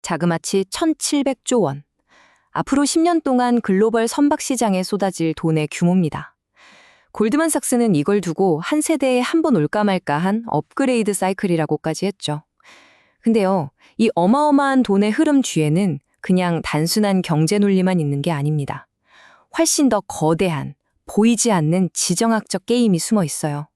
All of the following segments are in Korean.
자그마치 1,700조 원. 앞으로 10년 동안 글로벌 선박 시장에 쏟아질 돈의 규모입니다. 골드만삭스는 이걸 두고 한 세대에 한 번 올까 말까한 업그레이드 사이클이라고까지 했죠. 근데요, 이 어마어마한 돈의 흐름 뒤에는 그냥 단순한 경제 논리만 있는 게 아닙니다. 훨씬 더 거대한, 보이지 않는 지정학적 게임이 숨어 있어요.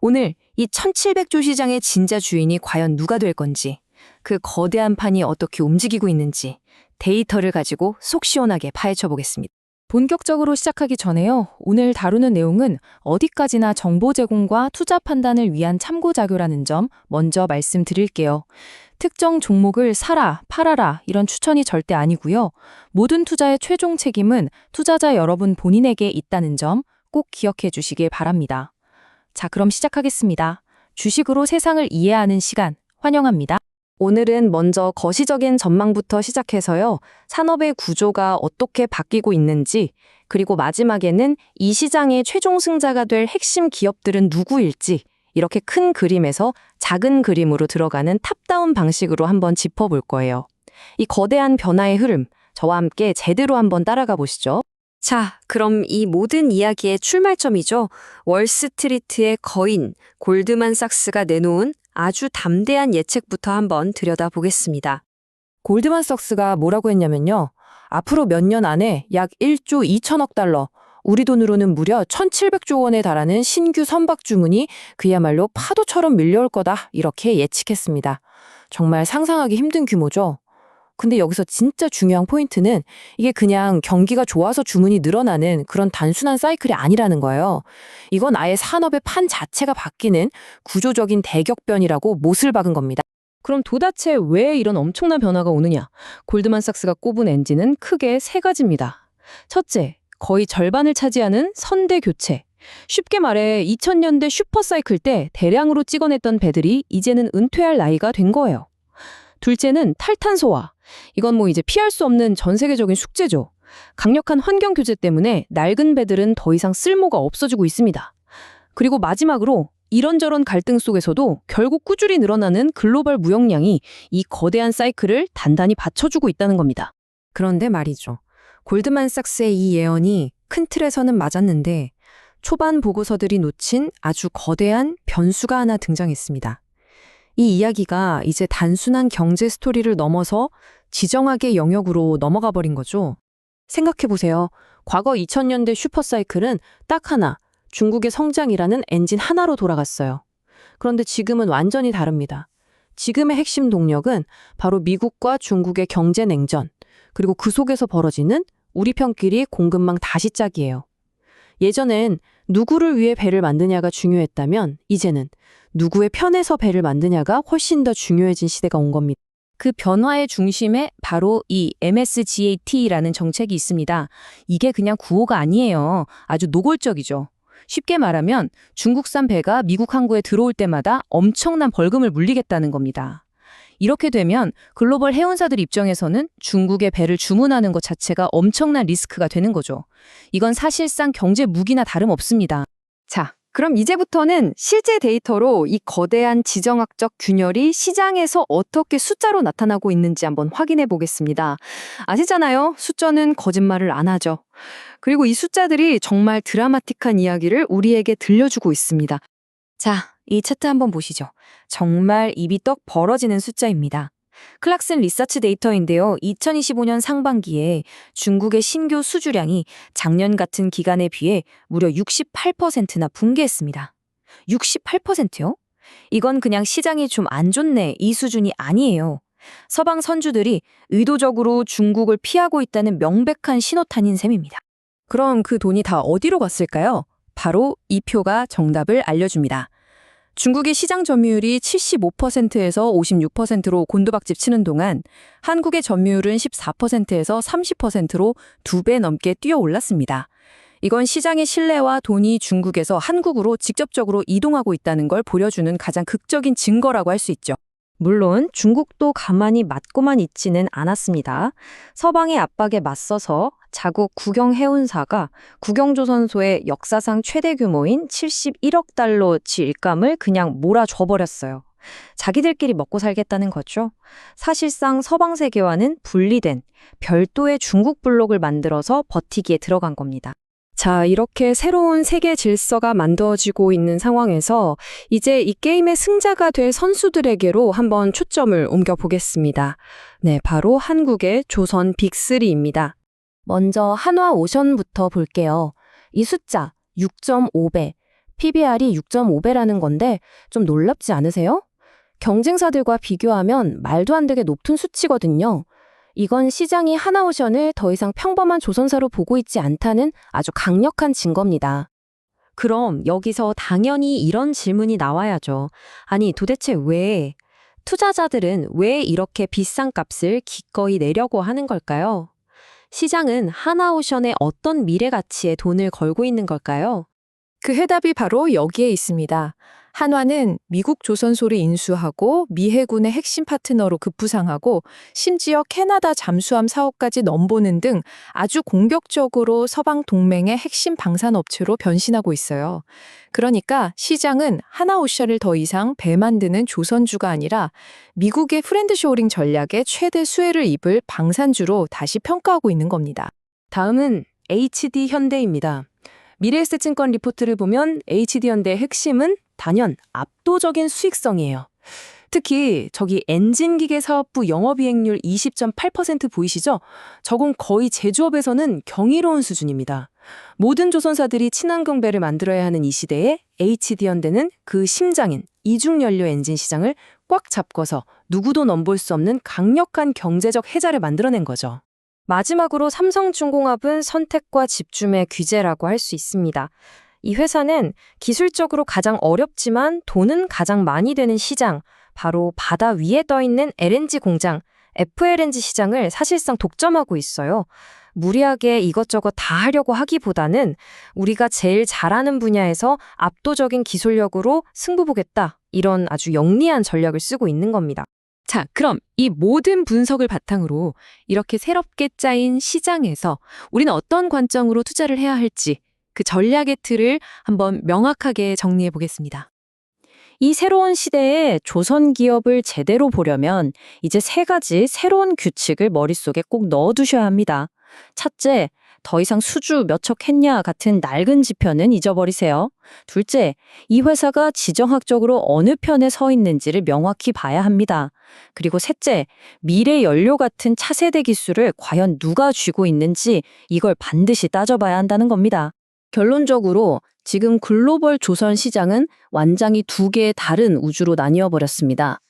오늘 이 1,700조 시장의 진짜 주인이 과연 누가 될 건지, 그 거대한 판이 어떻게 움직이고 있는지 데이터를 가지고 속 시원하게 파헤쳐 보겠습니다. 본격적으로 시작하기 전에요. 오늘 다루는 내용은 어디까지나 정보 제공과 투자 판단을 위한 참고 자료라는 점 먼저 말씀드릴게요. 특정 종목을 사라, 팔아라 이런 추천이 절대 아니고요. 모든 투자의 최종 책임은 투자자 여러분 본인에게 있다는 점 꼭 기억해 주시길 바랍니다. 자, 그럼 시작하겠습니다. 주식으로 세상을 이해하는 시간 환영합니다. 오늘은 먼저 거시적인 전망부터 시작해서요. 산업의 구조가 어떻게 바뀌고 있는지, 그리고 마지막에는 이 시장의 최종 승자가 될 핵심 기업들은 누구일지, 이렇게 큰 그림에서 작은 그림으로 들어가는 탑다운 방식으로 한번 짚어볼 거예요. 이 거대한 변화의 흐름, 저와 함께 제대로 한번 따라가 보시죠. 자, 그럼 이 모든 이야기의 출발점이죠. 월스트리트의 거인, 골드만삭스가 내놓은 아주 담대한 예측부터 한번 들여다보겠습니다. 골드만삭스가 뭐라고 했냐면요. 앞으로 몇 년 안에 약 1조 2천억 달러, 우리 돈으로는 무려 1,700조 원에 달하는 신규 선박 주문이 그야말로 파도처럼 밀려올 거다 이렇게 예측했습니다. 정말 상상하기 힘든 규모죠. 근데 여기서 진짜 중요한 포인트는 이게 그냥 경기가 좋아서 주문이 늘어나는 그런 단순한 사이클이 아니라는 거예요. 이건 아예 산업의 판 자체가 바뀌는 구조적인 대격변이라고 못을 박은 겁니다. 그럼 도대체 왜 이런 엄청난 변화가 오느냐? 골드만삭스가 꼽은 엔진은 크게 세 가지입니다. 첫째, 거의 절반을 차지하는 선대 교체. 쉽게 말해 2000년대 슈퍼사이클 때 대량으로 찍어냈던 배들이 이제는 은퇴할 나이가 된 거예요. 둘째는 탈탄소화. 이건 이제 피할 수 없는 전 세계적인 숙제죠. 강력한 환경 규제 때문에 낡은 배들은 더 이상 쓸모가 없어지고 있습니다. 그리고 마지막으로 이런저런 갈등 속에서도 결국 꾸준히 늘어나는 글로벌 무역량이 이 거대한 사이클을 단단히 받쳐주고 있다는 겁니다. 그런데 말이죠. 골드만삭스의 이 예언이 큰 틀에서는 맞았는데 초반 보고서들이 놓친 아주 거대한 변수가 하나 등장했습니다. 이 이야기가 이제 단순한 경제 스토리를 넘어서 지정학의 영역으로 넘어가 버린 거죠. 생각해보세요. 과거 2000년대 슈퍼사이클은 딱 하나, 중국의 성장이라는 엔진 하나로 돌아갔어요. 그런데 지금은 완전히 다릅니다. 지금의 핵심 동력은 바로 미국과 중국의 경제 냉전, 그리고 그 속에서 벌어지는 우리 편끼리 공급망 다시 짜기예요. 예전엔 누구를 위해 배를 만드냐가 중요했다면 이제는 누구의 편에서 배를 만드냐가 훨씬 더 중요해진 시대가 온 겁니다. 그 변화의 중심에 바로 이 MSGAT라는 정책이 있습니다. 이게 그냥 구호가 아니에요. 아주 노골적이죠. 쉽게 말하면 중국산 배가 미국 항구에 들어올 때마다 엄청난 벌금을 물리겠다는 겁니다. 이렇게 되면 글로벌 해운사들 입장에서는 중국의 배를 주문하는 것 자체가 엄청난 리스크가 되는 거죠. 이건 사실상 경제 무기나 다름없습니다. 자, 그럼 이제부터는 실제 데이터로 이 거대한 지정학적 균열이 시장에서 어떻게 숫자로 나타나고 있는지 한번 확인해 보겠습니다. 아시잖아요. 숫자는 거짓말을 안 하죠. 그리고 이 숫자들이 정말 드라마틱한 이야기를 우리에게 들려주고 있습니다. 자, 이 차트 한번 보시죠. 정말 입이 떡 벌어지는 숫자입니다. 클락슨 리서치 데이터인데요. 2025년 상반기에 중국의 신규 수주량이 작년 같은 기간에 비해 무려 68%나 붕괴했습니다. 68%요? 이건 그냥 시장이 좀 안 좋네 이 수준이 아니에요. 서방 선주들이 의도적으로 중국을 피하고 있다는 명백한 신호탄인 셈입니다. 그럼 그 돈이 다 어디로 갔을까요? 바로 이 표가 정답을 알려줍니다. 중국의 시장 점유율이 75%에서 56%로 곤두박질 치는 동안 한국의 점유율은 14%에서 30%로 2배 넘게 뛰어 올랐습니다. 이건 시장의 신뢰와 돈이 중국에서 한국으로 직접적으로 이동하고 있다는 걸 보여주는 가장 극적인 증거라고 할 수 있죠. 물론 중국도 가만히 맞고만 있지는 않았습니다. 서방의 압박에 맞서서 자국 국영해운사가 국영조선소의 역사상 최대 규모인 71억 달러치 일감을 그냥 몰아줘버렸어요. 자기들끼리 먹고 살겠다는 거죠. 사실상 서방 세계와는 분리된 별도의 중국 블록을 만들어서 버티기에 들어간 겁니다. 자, 이렇게 새로운 세계 질서가 만들어지고 있는 상황에서 이제 이 게임의 승자가 될 선수들에게로 한번 초점을 옮겨보겠습니다. 네, 바로 한국의 조선 빅3입니다. 먼저 한화오션부터 볼게요. 이 숫자 6.5배, PBR이 6.5배라는 건데 좀 놀랍지 않으세요? 경쟁사들과 비교하면 말도 안 되게 높은 수치거든요. 이건 시장이 한화오션을 더 이상 평범한 조선사로 보고 있지 않다는 아주 강력한 증거입니다. 그럼 여기서 당연히 이런 질문이 나와야죠. 아니, 도대체 투자자들은 왜 이렇게 비싼 값을 기꺼이 내려고 하는 걸까요? 시장은 하나오션의 어떤 미래 가치에 돈을 걸고 있는 걸까요? 그 해답이 바로 여기에 있습니다. 한화는 미국 조선소를 인수하고 미 해군의 핵심 파트너로 급부상하고 심지어 캐나다 잠수함 사업까지 넘보는 등 아주 공격적으로 서방 동맹의 핵심 방산업체로 변신하고 있어요. 그러니까 시장은 한화오션을 더 이상 배 만드는 조선주가 아니라 미국의 프렌드쇼링 전략에 최대 수혜를 입을 방산주로 다시 평가하고 있는 겁니다. 다음은 HD현대입니다. 미래에셋증권 리포트를 보면 HD현대의 핵심은 단연 압도적인 수익성이에요. 특히 저기 엔진기계 사업부 영업이익률 20.8% 보이시죠? 저건 거의 제조업에서는 경이로운 수준입니다. 모든 조선사들이 친환경 배를 만들어야 하는 이 시대에 HD현대는 그 심장인 이중연료 엔진 시장을 꽉 잡고서 누구도 넘볼 수 없는 강력한 경제적 해자를 만들어낸 거죠. 마지막으로 삼성중공업은 선택과 집중의 귀재라고 할 수 있습니다. 이 회사는 기술적으로 가장 어렵지만 돈은 가장 많이 되는 시장, 바로 바다 위에 떠 있는 LNG 공장, FLNG 시장을 사실상 독점하고 있어요. 무리하게 이것저것 다 하려고 하기보다는 우리가 제일 잘하는 분야에서 압도적인 기술력으로 승부 보겠다, 이런 아주 영리한 전략을 쓰고 있는 겁니다. 자, 그럼 이 모든 분석을 바탕으로 이렇게 새롭게 짜인 시장에서 우리는 어떤 관점으로 투자를 해야 할지 그 전략의 틀을 한번 명확하게 정리해 보겠습니다. 이 새로운 시대에 조선 기업을 제대로 보려면 이제 3가지 새로운 규칙을 머릿속에 꼭 넣어두셔야 합니다. 첫째, 더 이상 수주 몇 척 했냐 같은 낡은 지표는 잊어버리세요. 둘째, 이 회사가 지정학적으로 어느 편에 서 있는지를 명확히 봐야 합니다. 그리고 셋째, 미래 연료 같은 차세대 기술을 과연 누가 쥐고 있는지 이걸 반드시 따져봐야 한다는 겁니다. 결론적으로 지금 글로벌 조선 시장은 완장이 2개의 다른 우주로 나뉘어 버렸습니다.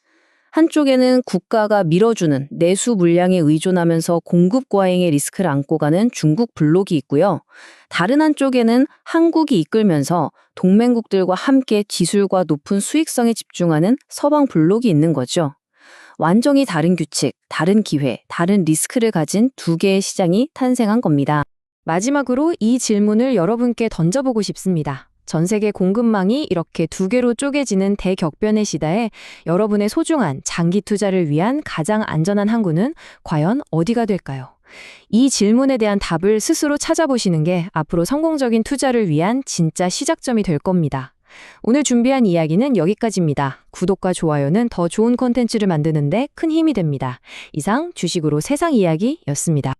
한쪽에는 국가가 밀어주는 내수 물량에 의존하면서 공급 과잉의 리스크를 안고 가는 중국 블록이 있고요. 다른 한쪽에는 한국이 이끌면서 동맹국들과 함께 기술과 높은 수익성에 집중하는 서방 블록이 있는 거죠. 완전히 다른 규칙, 다른 기회, 다른 리스크를 가진 2개의 시장이 탄생한 겁니다. 마지막으로 이 질문을 여러분께 던져보고 싶습니다. 전 세계 공급망이 이렇게 2개로 쪼개지는 대격변의 시대에 여러분의 소중한 장기 투자를 위한 가장 안전한 항구는 과연 어디가 될까요? 이 질문에 대한 답을 스스로 찾아보시는 게 앞으로 성공적인 투자를 위한 진짜 시작점이 될 겁니다. 오늘 준비한 이야기는 여기까지입니다. 구독과 좋아요는 더 좋은 콘텐츠를 만드는 데 큰 힘이 됩니다. 이상 주식으로 세상 이야기였습니다.